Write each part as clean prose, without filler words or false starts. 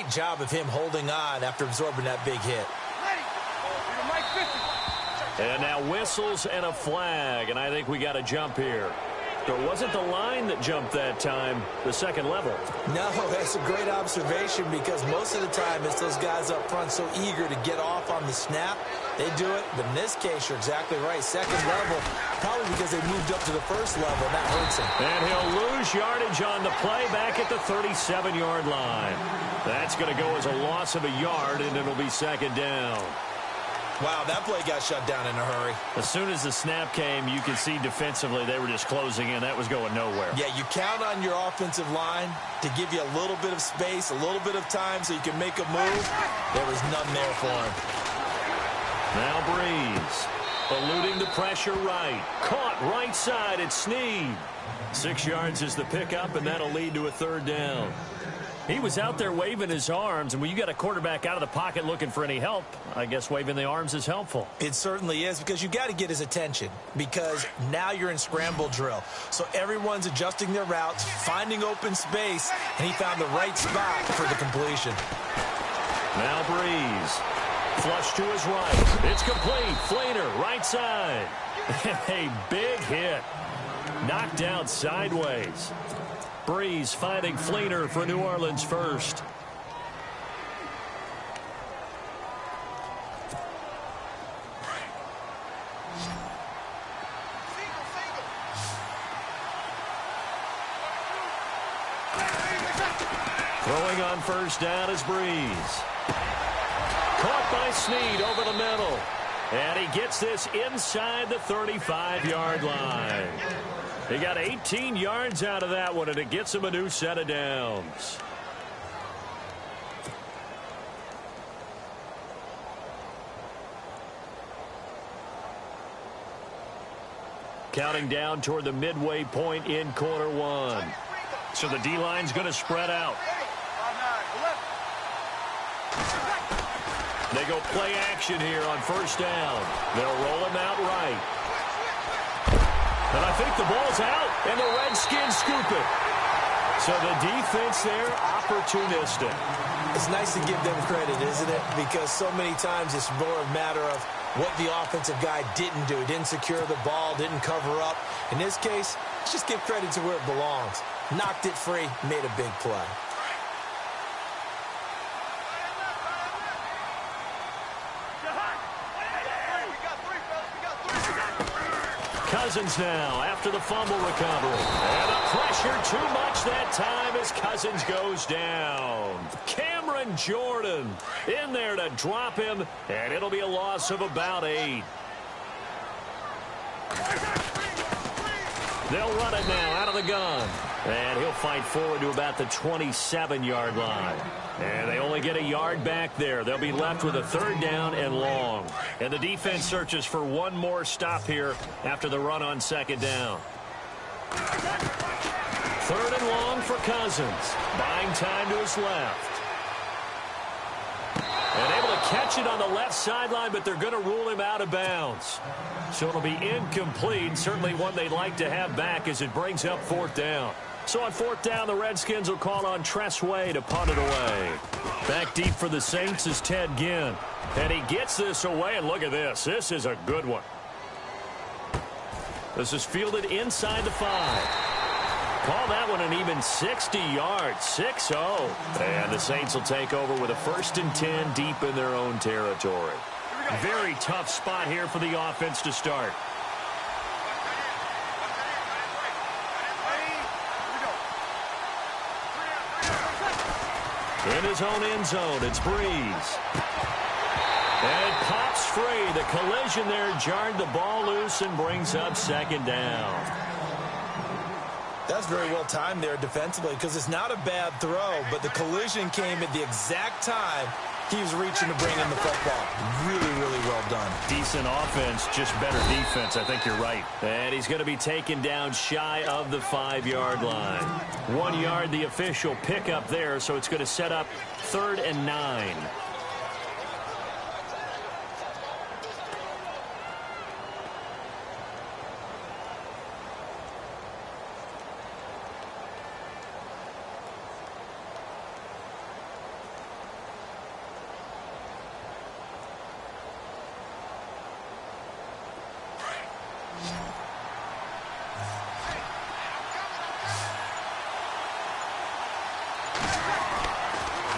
Great job of him holding on after absorbing that big hit. And now whistles and a flag, and I think we got a jump here. So it wasn't the line that jumped that time, the second level. No, that's a great observation because most of the time it's those guys up front so eager to get off on the snap. They do it, but in this case, you're exactly right. Second level, probably because they moved up to the first level, and that hurts him. And he'll lose yardage on the play back at the 37-yard line. That's going to go as a loss of a yard, and it'll be second down. Wow, that play got shut down in a hurry. As soon as the snap came, you can see defensively they were just closing in. That was going nowhere. Yeah, you count on your offensive line to give you a little bit of space, a little bit of time so you can make a move. There was none there for him. Now Breeze, eluding the pressure right. Caught right side at Snead. 6 yards is the pickup, and that'll lead to a third down. He was out there waving his arms, and when you got a quarterback out of the pocket looking for any help, I guess waving the arms is helpful. It certainly is, because you got to get his attention, because now you're in scramble drill. So everyone's adjusting their routes, finding open space, and he found the right spot for the completion. Now Breeze. Flush to his right. It's complete. Flainer, right side. A big hit. Knocked out sideways. Breeze finding Fleener for New Orleans first. Throwing on first down is Breeze. Caught by Snead over the middle. And he gets this inside the 35-yard line. He got 18 yards out of that one, and it gets him a new set of downs. Counting down toward the midway point in quarter one. So the D-line's going to spread out. They go play action here on first down. They'll roll him out right. And I think the ball's out, and the Redskins scoop it. So the defense there, opportunistic. It's nice to give them credit, isn't it? Because so many times it's more a matter of what the offensive guy didn't do. Didn't secure the ball, didn't cover up. In this case, let's just give credit to where it belongs. Knocked it free, made a big play. Cousins now after the fumble recovery. And the pressure too much that time as Cousins goes down. Cameron Jordan in there to drop him, and it'll be a loss of about 8. They'll run it now out of the gun. And he'll fight forward to about the 27-yard line. And they only get a yard back there. They'll be left with a third down and long. And the defense searches for one more stop here after the run on second down. Third and long for Cousins. Buying time to his left. And able to catch it on the left sideline, but they're going to rule him out of bounds. So it'll be incomplete. Certainly one they'd like to have back as it brings up fourth down. So on fourth down, the Redskins will call on Tress Way to punt it away. Back deep for the Saints is Ted Ginn. And he gets this away, and look at this. This is a good one. This is fielded inside the 5. Call that one an even 60 yards, 6-0. And the Saints will take over with a 1st and 10 deep in their own territory. Very tough spot here for the offense to start. In his own end zone, it's Breeze. And it pops free. The collision there jarred the ball loose and brings up second down. That's very well timed there defensively because it's not a bad throw, but the collision came at the exact time he was reaching to bring in the football. Really, really well done. Decent offense, just better defense. I think you're right. And he's going to be taken down shy of the 5-yard line. 1 yard, the official pickup there, so it's going to set up 3rd and 9.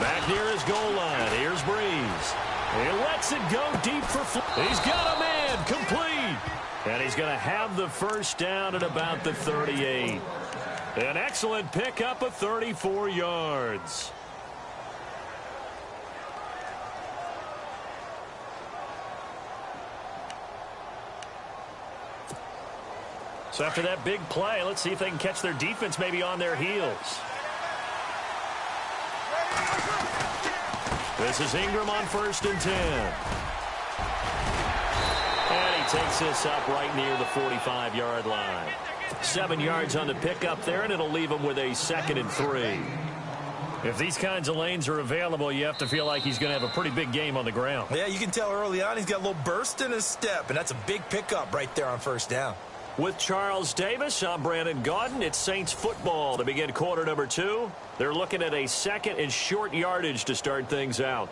Back near his goal line. Here's Breeze. He lets it go deep for He's got a man. Complete. And he's going to have the first down at about the 38. An excellent pickup of 34 yards. So after that big play, let's see if they can catch their defense maybe on their heels. This is Ingram on 1st and 10. And he takes this up right near the 45-yard line. 7 yards on the pickup there, and it'll leave him with a 2nd and 3. If these kinds of lanes are available, you have to feel like he's going to have a pretty big game on the ground. Yeah, you can tell early on he's got a little burst in his step, and that's a big pickup right there on 1st down. With Charles Davis, I'm Brandon Gaudin. It's Saints football to begin quarter number 2. They're looking at a 2nd and short yardage to start things out.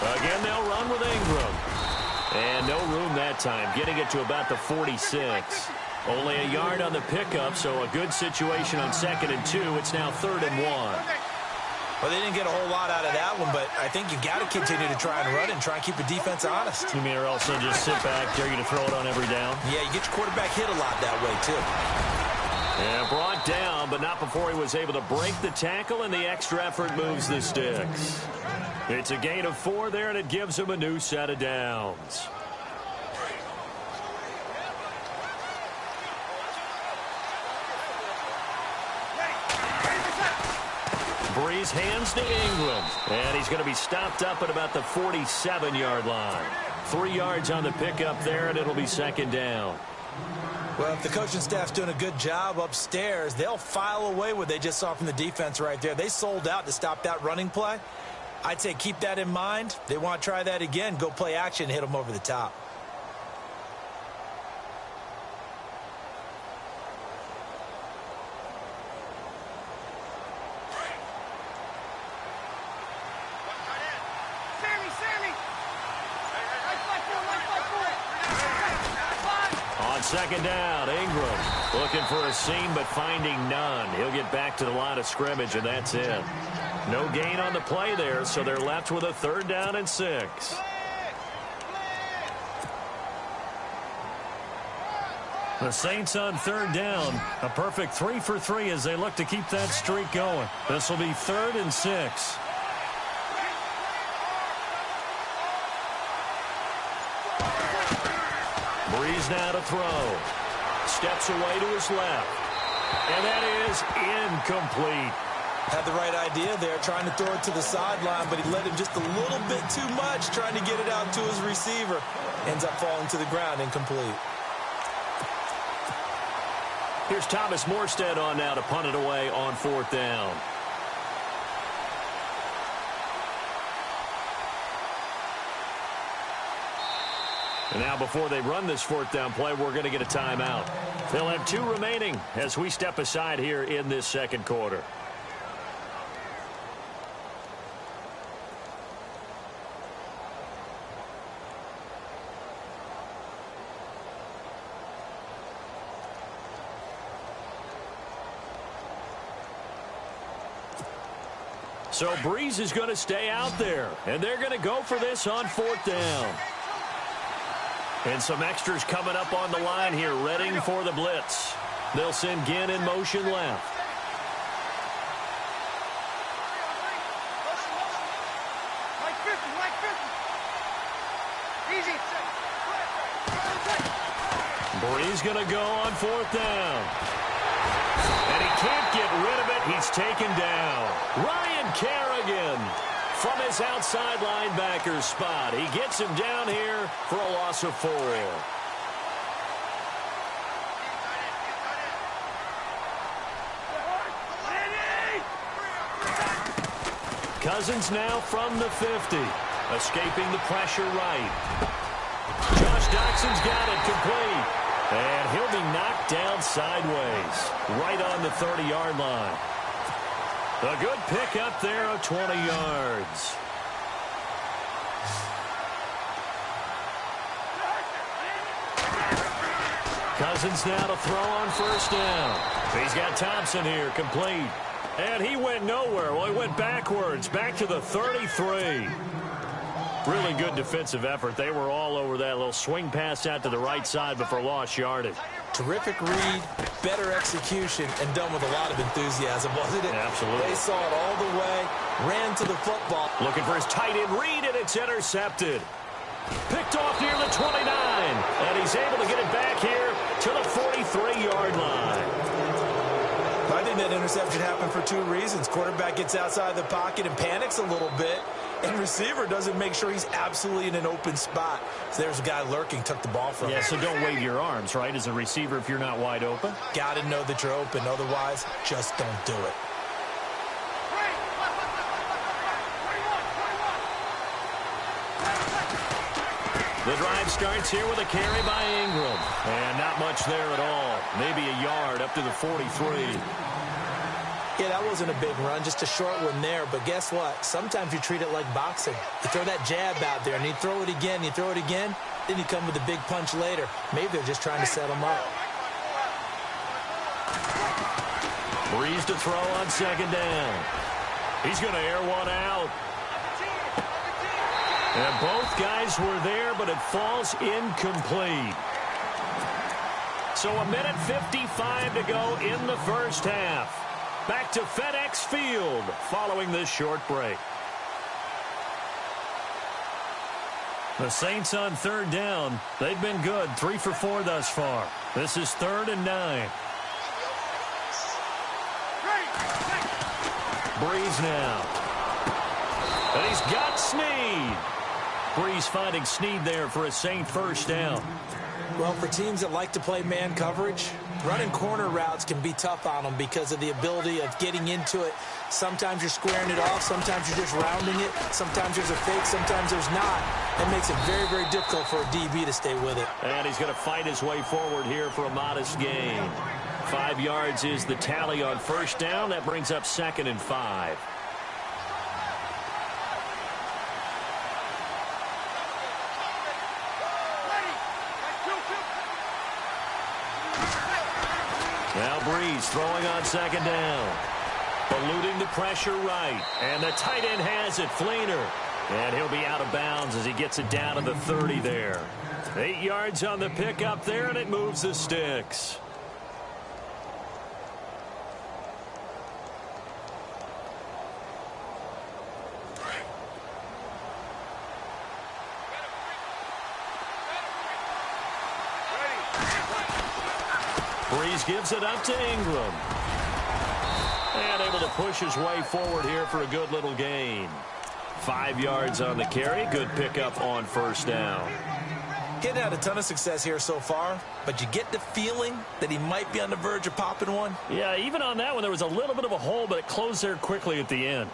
Again, they'll run with Ingram. And no room that time, getting it to about the 46. Only a yard on the pickup, so a good situation on 2nd and 2. It's now 3rd and 1. Well, they didn't get a whole lot out of that one, but I think you got to continue to try and run and try and keep the defense honest. You mean or else they'll just sit back, dare you to throw it on every down? Yeah, you get your quarterback hit a lot that way, too. And brought down, but not before he was able to break the tackle, and the extra effort moves the sticks. It's a gain of 4 there, and it gives him a new set of downs. Breeze hands to Ingram, and he's going to be stopped up at about the 47-yard line. 3 yards on the pickup there, and it'll be 2nd down. Well, if the coaching staff's doing a good job upstairs, they'll file away what they just saw from the defense right there. They sold out to stop that running play. I'd say keep that in mind. They want to try that again, go play action, hit them over the top. On 2nd down, Ingram looking for a seam but finding none. He'll get back to the line of scrimmage, and that's it. No gain on the play there, so they're left with a 3rd down and 6. The Saints on 3rd down. A perfect 3 for 3 as they look to keep that streak going. This will be 3rd and 6. Breeze now to throw. Steps away to his left. And that is incomplete. Had the right idea there, trying to throw it to the sideline, but he led him just a little bit too much, trying to get it out to his receiver. Ends up falling to the ground, incomplete. Here's Thomas Morstead on now to punt it away on 4th down. And now before they run this 4th down play, we're going to get a timeout. They'll have 2 remaining as we step aside here in this 2nd quarter. So Breeze is going to stay out there, and they're going to go for this on 4th down. And some extras coming up on the line here, readying for the blitz. They'll send Ginn in motion left. Breeze going to go on 4th down. And he can't get rid of it. He's taken down. Ryan Kerrigan from his outside linebacker spot. He gets him down here for a loss of 4. Cousins now from the 50. Escaping the pressure right. Josh Doxson's got it complete. And he'll be knocked down sideways. Right on the 30-yard line. A good pickup there of 20 yards. Cousins now to throw on first down. He's got Thompson here, complete. And he went nowhere. Well, he went backwards, back to the 33. Really good defensive effort. They were all over that little swing pass out to the right side, but for lost yardage. Terrific read, better execution, and done with a lot of enthusiasm, wasn't it? Absolutely. They saw it all the way, ran to the football. Looking for his tight end read, and it's intercepted. Picked off near the 29, and he's able to get it back here to the 43-yard line. I think that interception happened for two reasons. Quarterback gets outside the pocket and panics a little bit, and receiver doesn't make sure he's absolutely in an open spot. So there's a guy lurking, took the ball from him. Yeah, so don't wave your arms, right, as a receiver if you're not wide open. Got to know that you're open. Otherwise, just don't do it. The drive starts here with a carry by Ingram. And not much there at all. Maybe a yard up to the 43. Yeah, that wasn't a big run, just a short one there. But guess what? Sometimes you treat it like boxing. You throw that jab out there, and you throw it again, you throw it again, then you come with a big punch later. Maybe they're just trying to set him up. Breeze to throw on second down. He's going to air one out. And both guys were there, but it falls incomplete. So a minute 55 to go in the first half. Back to FedEx Field following this short break. The Saints on third down. They've been good, 3 for 4 thus far. This is 3rd and 9. Breeze now. And he's got Snead. Breeze finding Snead there for a Saint first down. Well, for teams that like to play man coverage, running corner routes can be tough on them because of the ability of getting into it. Sometimes you're squaring it off. Sometimes you're just rounding it. Sometimes there's a fake. Sometimes there's not. That makes it very, very difficult for a DB to stay with it. And he's going to fight his way forward here for a modest gain. 5 yards is the tally on first down. That brings up 2nd and 5. Now Breeze throwing on second down. Eluding the pressure right. And the tight end has it, Fleener. And he'll be out of bounds as he gets it down to the 30 there. 8 yards on the pickup there, and it moves the sticks. Breeze gives it up to Ingram. And able to push his way forward here for a good little gain. 5 yards on the carry. Good pickup on first down. Getting had a ton of success here so far, but you get the feeling that he might be on the verge of popping one. Yeah, even on that one, there was a little bit of a hole, but it closed there quickly at the end.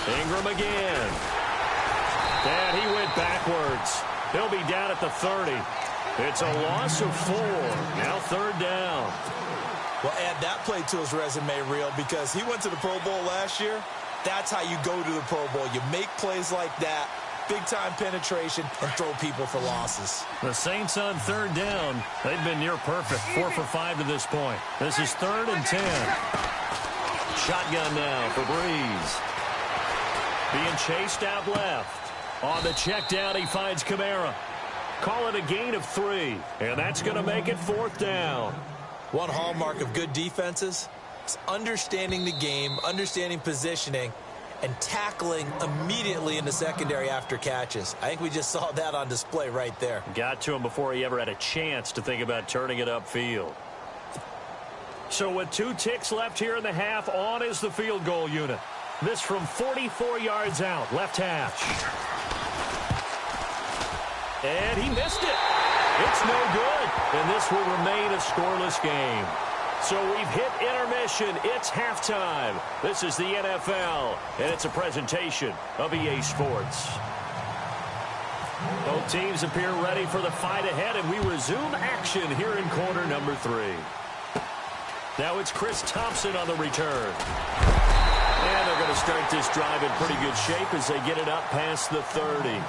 Ingram again. And he went backwards. He'll be down at the 30. It's a loss of 4. Now 3rd down. Well, add that play to his resume reel because he went to the Pro Bowl last year. That's how you go to the Pro Bowl. You make plays like that, big-time penetration, and throw people for losses. The Saints on 3rd down. They've been near perfect. 4 for 5 to this point. This is 3rd and 10. Shotgun now for Breeze. Being chased out left. On the check down, he finds Kamara. Call it a gain of 3, and that's going to make it 4th down. One hallmark of good defenses is understanding the game, understanding positioning, and tackling immediately in the secondary after catches. I think we just saw that on display right there. Got to him before he ever had a chance to think about turning it upfield. So with 2 ticks left here in the half, on is the field goal unit. This from 44 yards out, left hash. And he missed it. It's no good. And this will remain a scoreless game. So we've hit intermission. It's halftime. This is the NFL, and it's a presentation of EA Sports. Both teams appear ready for the fight ahead, and we resume action here in quarter number 3. Now it's Chris Thompson on the return. And they're going to start this drive in pretty good shape as they get it up past the 30.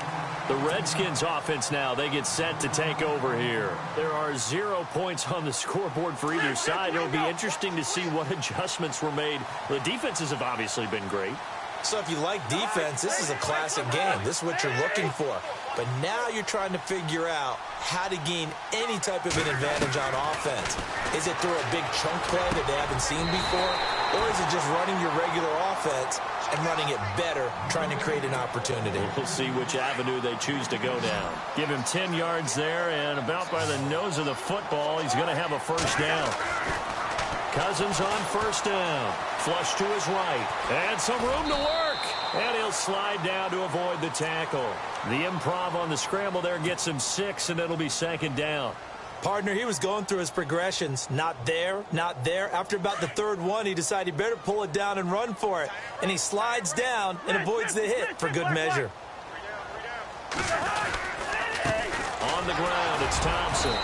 The Redskins offense now, they get set to take over here. There are 0 points on the scoreboard for either side. It'll be interesting to see what adjustments were made. The defenses have obviously been great. So if you like defense, this is a classic game. This is what you're looking for. But now you're trying to figure out how to gain any type of an advantage on offense. Is it through a big chunk play that they haven't seen before? Or is it just running your regular offense and running it better, trying to create an opportunity? We'll see which avenue they choose to go down. Give him 10 yards there, and about by the nose of the football, he's going to have a first down. Cousins on first down. Flush to his right. And some room to work. And he'll slide down to avoid the tackle. The improv on the scramble there gets him 6, and it'll be second down. Partner, he was going through his progressions. Not there, not there. After about the third one, he decided he better pull it down and run for it. And he slides down and avoids the hit for good measure. On the ground, it's Thompson.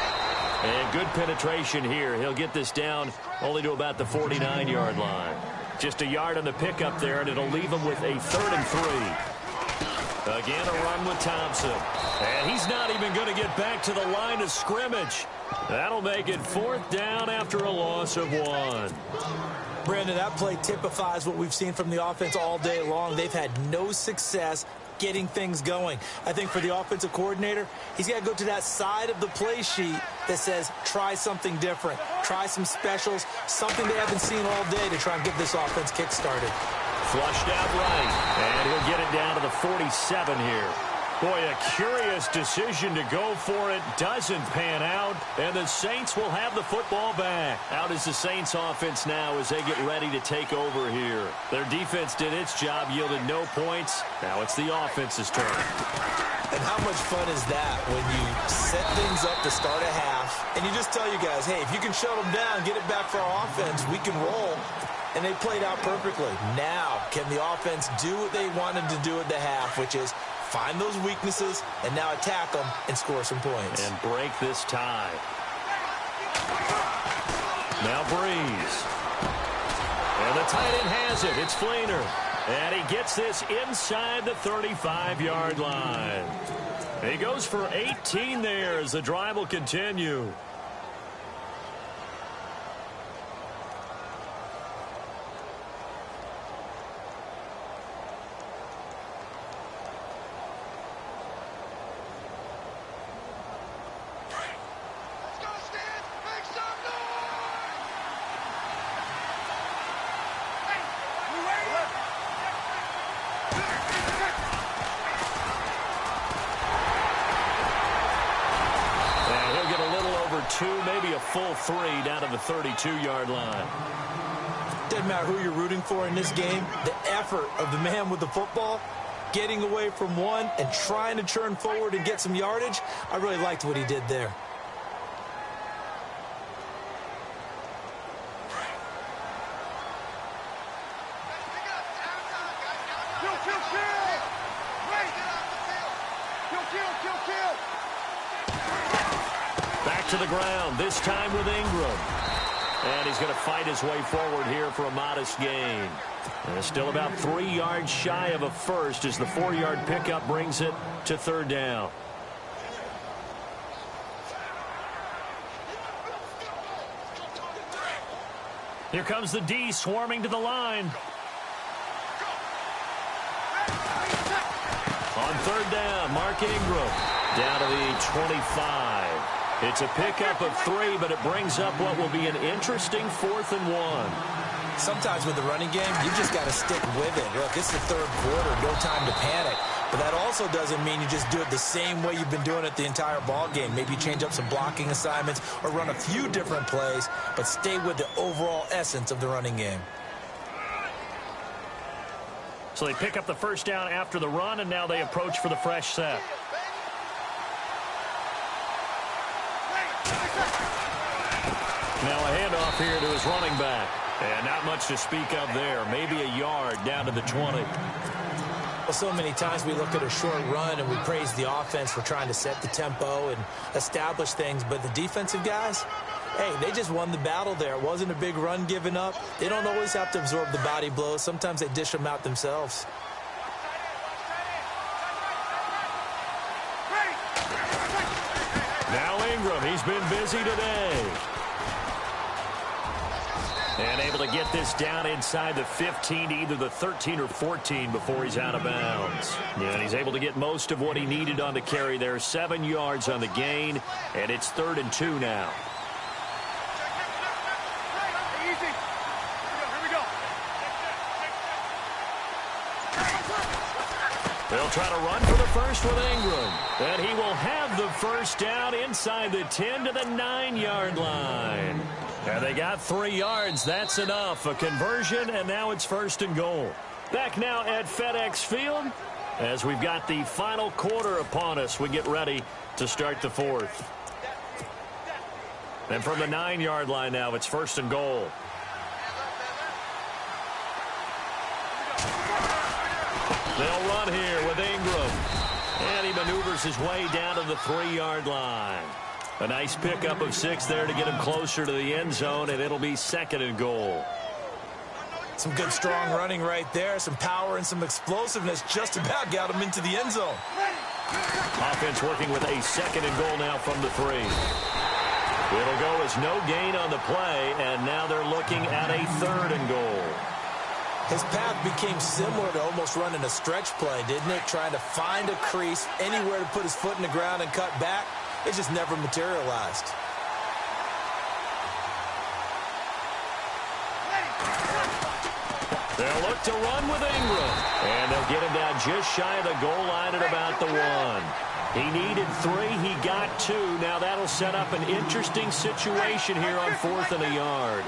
And good penetration here. He'll get this down only to about the 49-yard line. Just a yard on the pickup there, and it'll leave him with a 3rd and 3. Again, a run with Thompson. And he's not even going to get back to the line of scrimmage. That'll make it 4th down after a loss of 1. Brandon, that play typifies what we've seen from the offense all day long. They've had no success getting things going. I think for the offensive coordinator, he's got to go to that side of the play sheet that says, try something different. Try some specials, something they haven't seen all day to try and get this offense kick-started. Flushed out right, and he'll get it down to the 47 here. Boy, a curious decision to go for it. Doesn't pan out, and the Saints will have the football back. Out is the Saints offense now as they get ready to take over here. Their defense did its job, yielded no points. Now it's the offense's turn. And how much fun is that when you set things up to start a half, and you just tell you guys, hey, if you can shut them down, get it back for our offense, we can roll. And they played out perfectly. Now, can the offense do what they wanted to do at the half, which is find those weaknesses and now attack them and score some points. And break this tie. Now Breeze. And the tight end has it. It's Fleener. And he gets this inside the 35-yard line. He goes for 18 there as the drive will continue. Maybe a full 3 down to the 32-yard line. Doesn't matter who you're rooting for in this game. The effort of the man with the football, getting away from one and trying to turn forward and get some yardage, I really liked what he did there. Back to the ground, this time with Ingram. And he's going to fight his way forward here for a modest gain. And still about 3 yards shy of a first as the 4-yard pickup brings it to 3rd down. Here comes the D swarming to the line. On 3rd down, Mark Ingram down to the 25. It's a pickup of 3, but it brings up what will be an interesting 4th and 1. Sometimes with the running game, you just got to stick with it. Look, it's the 3rd quarter, no time to panic. But that also doesn't mean you just do it the same way you've been doing it the entire ball game. Maybe you change up some blocking assignments or run a few different plays, but stay with the overall essence of the running game. So they pick up the first down after the run, and now they approach for the fresh set. Now a handoff here to his running back. And not much to speak of there. Maybe a yard down to the 20. Well, so many times we look at a short run and we praise the offense for trying to set the tempo and establish things. But the defensive guys, Hey, they just won the battle there. It wasn't a big run given up. They don't always have to absorb the body blows. Sometimes they dish them out themselves. Now Ingram, he's been busy today. And able to get this down inside the 15, either the 13 or 14 before he's out of bounds. Yeah, and he's able to get most of what he needed on the carry there. 7 yards on the gain, and it's 3rd and 2 now. They'll try to run for the first with Ingram. And he will have the first down inside the 10 to the 9-yard line. And they got 3 yards. That's enough. A conversion, and now it's 1st and goal. Back now at FedEx Field as we've got the final quarter upon us. We get ready to start the 4th. And from the 9-yard line now, it's 1st and goal. They'll run here with Ingram. And he maneuvers his way down to the 3-yard line. A nice pickup of 6 there to get him closer to the end zone, and it'll be 2nd and goal. Some good, strong running right there. Some power and some explosiveness just about got him into the end zone. Offense working with a 2nd and goal now from the 3. It'll go as no gain on the play, and now they're looking at a 3rd and goal. His path became similar to almost running a stretch play, didn't it? Trying to find a crease, anywhere to put his foot in the ground and cut back. It just never materialized. They'll look to run with Ingram. And they'll get him down just shy of the goal line at about the 1. He needed 3. He got 2. Now that'll set up an interesting situation here on 4th and a yard.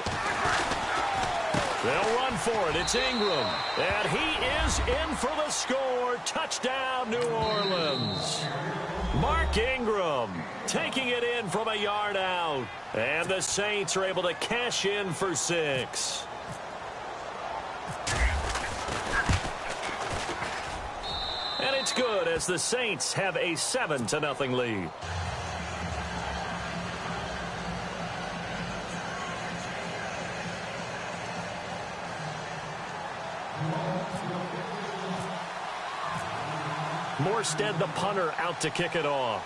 They'll run for it. It's Ingram. And he is in for the score. Touchdown, New Orleans. Mark Ingram taking it in from a yard out. And the Saints are able to cash in for 6. And it's good as the Saints have a 7-0 lead. Morstead, the punter, out to kick it off.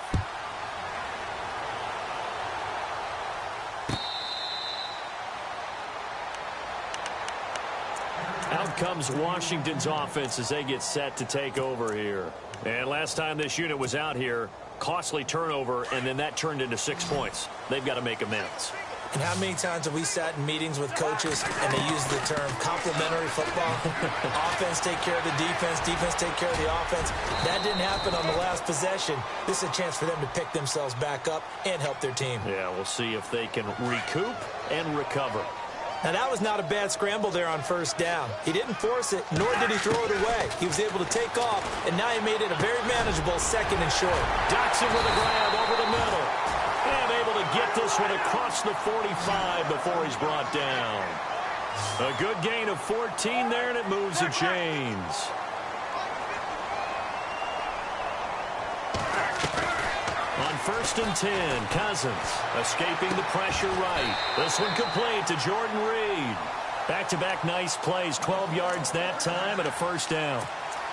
Out comes Washington's offense as they get set to take over here. And last time this unit was out here, costly turnover, and then that turned into 6 points. They've got to make amends. And how many times have we sat in meetings with coaches and they use the term complementary football? Offense take care of the defense, defense take care of the offense. That didn't happen on the last possession. This is a chance for them to pick themselves back up and help their team. Yeah, we'll see if they can recoup and recover. Now, that was not a bad scramble there on 1st down. He didn't force it, nor did he throw it away. He was able to take off, and now he made it a very manageable 2nd and short. Dotson with a grab over the middle. And able to get this one across the 45 before he's brought down. A good gain of 14 there, and it moves the chains. On 1st and 10, Cousins escaping the pressure right. This one complete to Jordan Reed. Back-to-back nice plays, 12 yards that time and a 1st down.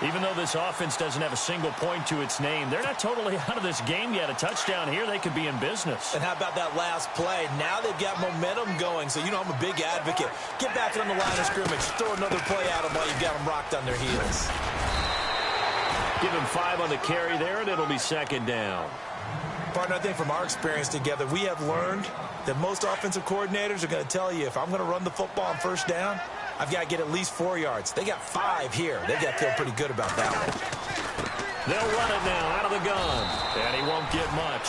Even though this offense doesn't have a single point to its name, they're not totally out of this game yet. A touchdown here, they could be in business. And how about that last play? Now they've got momentum going, so you know I'm a big advocate. Get back on the line of scrimmage. Throw another play at them while you've got them rocked on their heels. Give him 5 on the carry there, and it'll be 2nd down. Partner, I think from our experience together, we have learned that most offensive coordinators are going to tell you, if I'm going to run the football on 1st down, I've got to get at least 4 yards. They got 5 here. They got to feel pretty good about that one. They'll run it now out of the gun. And he won't get much.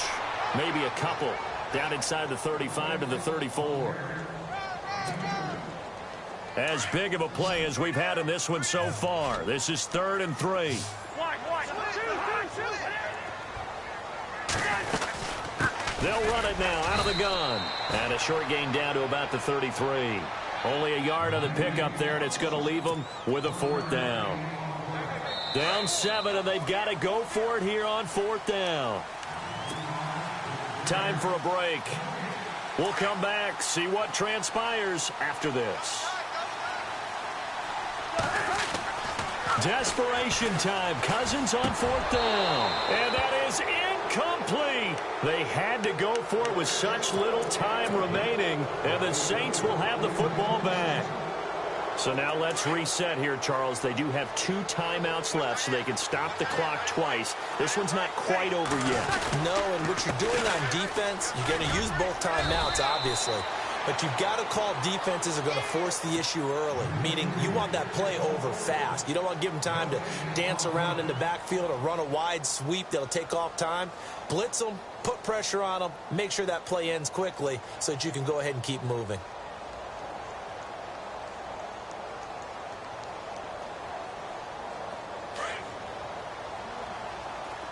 Maybe a couple. Down inside the 35 to the 34. As big of a play as we've had in this one so far. This is 3rd and 3. They'll run it now out of the gun. And a short gain down to about the 33. Only a yard on the pickup there, and it's going to leave them with a 4th down. Down 7, and they've got to go for it here on 4th down. Time for a break. We'll come back, see what transpires after this. Desperation time. Cousins on 4th down. And that is incomplete. They had to go for it with such little time remaining, and the Saints will have the football back. So now let's reset here, Charles. They do have 2 timeouts left, so they can stop the clock twice. This one's not quite over yet. No, and what you're doing on defense, you're going to use both timeouts, obviously. But you've got to call defenses are going to force the issue early, meaning you want that play over fast. You don't want to give them time to dance around in the backfield or run a wide sweep that'll take off time. Blitz them, put pressure on them, make sure that play ends quickly so that you can go ahead and keep moving.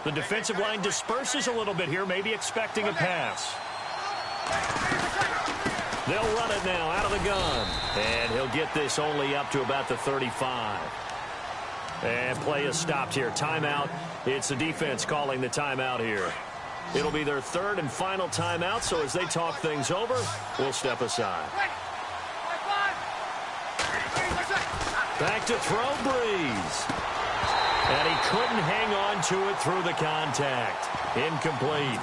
The defensive line disperses a little bit here, maybe expecting a pass. They'll run it now out of the gun. And he'll get this only up to about the 35. And play is stopped here. Timeout. It's the defense calling the timeout here. It'll be their 3rd and final timeout, so as they talk things over, we'll step aside. Back to throw, Breeze. And he couldn't hang on to it through the contact. Incomplete.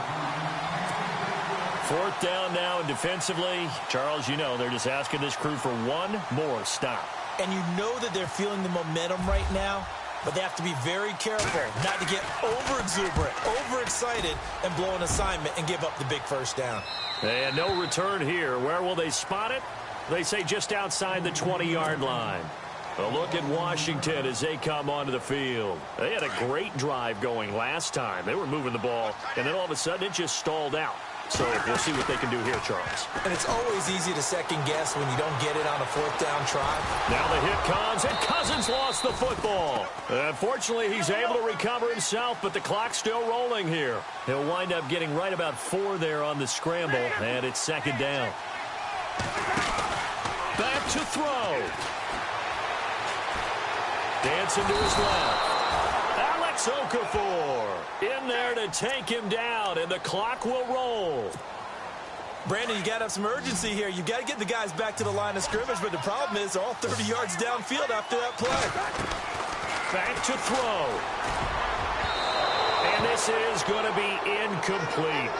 4th down now, and defensively, Charles, you know, they're just asking this crew for one more stop. And you know that they're feeling the momentum right now, but they have to be very careful not to get over-exuberant, over-excited, and blow an assignment and give up the big 1st down. And no return here. Where will they spot it? They say just outside the 20-yard line. A look at Washington as they come onto the field. They had a great drive going last time. They were moving the ball, and then all of a sudden it just stalled out. So we'll see what they can do here, Charles. And it's always easy to second guess when you don't get it on a 4th down try. Now the hit comes, and Cousins lost the football. Unfortunately, he's able to recover himself, but the clock's still rolling here. He'll wind up getting right about 4 there on the scramble, and it's 2nd down. Back to throw. Dancing to his left. Alex Okafor in there to take him down, and the clock will roll. Brandon, you got to have some urgency here. You got to get the guys back to the line of scrimmage, but the problem is they're all 30 yards downfield after that play. Back to throw. And this is going to be incomplete.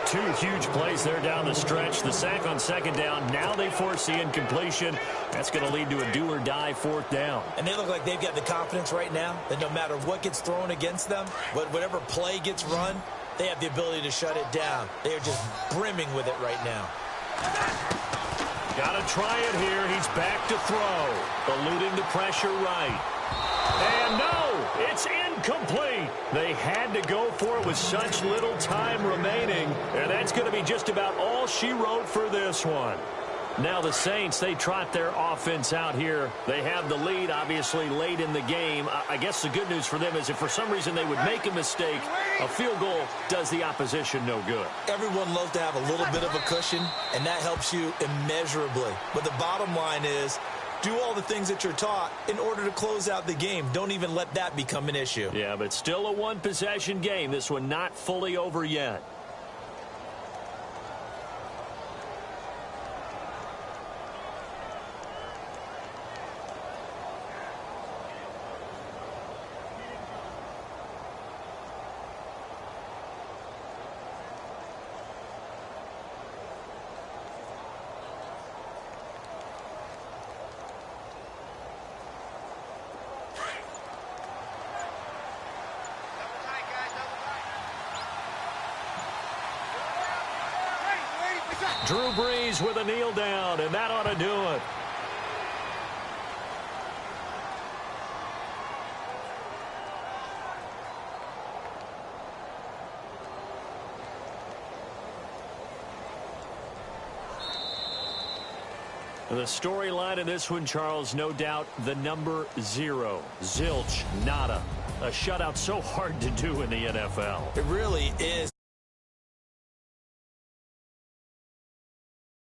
2 huge plays there down the stretch. The sack on 2nd down. Now they force the incompletion. That's going to lead to a do-or-die 4th down. And they look like they've got the confidence right now that no matter what gets thrown against them, whatever play gets run, they have the ability to shut it down. They are just brimming with it right now. Got to try it here. He's back to throw. Eluding the pressure right. And no, it's incomplete. They had to go for it with such little time remaining, and that's going to be just about all she wrote for this one. Now the Saints, they trot their offense out here. They have the lead, obviously, late in the game. I guess the good news for them is if for some reason they would make a mistake, a field goal does the opposition no good. Everyone loves to have a little bit of a cushion, and that helps you immeasurably. But the bottom line is, do all the things that you're taught in order to close out the game. Don't even let that become an issue. Yeah, but still a one-possession game. This one not fully over yet. Drew Brees with a kneel down, and that ought to do it. The storyline in this one, Charles, no doubt the number 0. Zilch, nada. A shutout so hard to do in the NFL. It really is.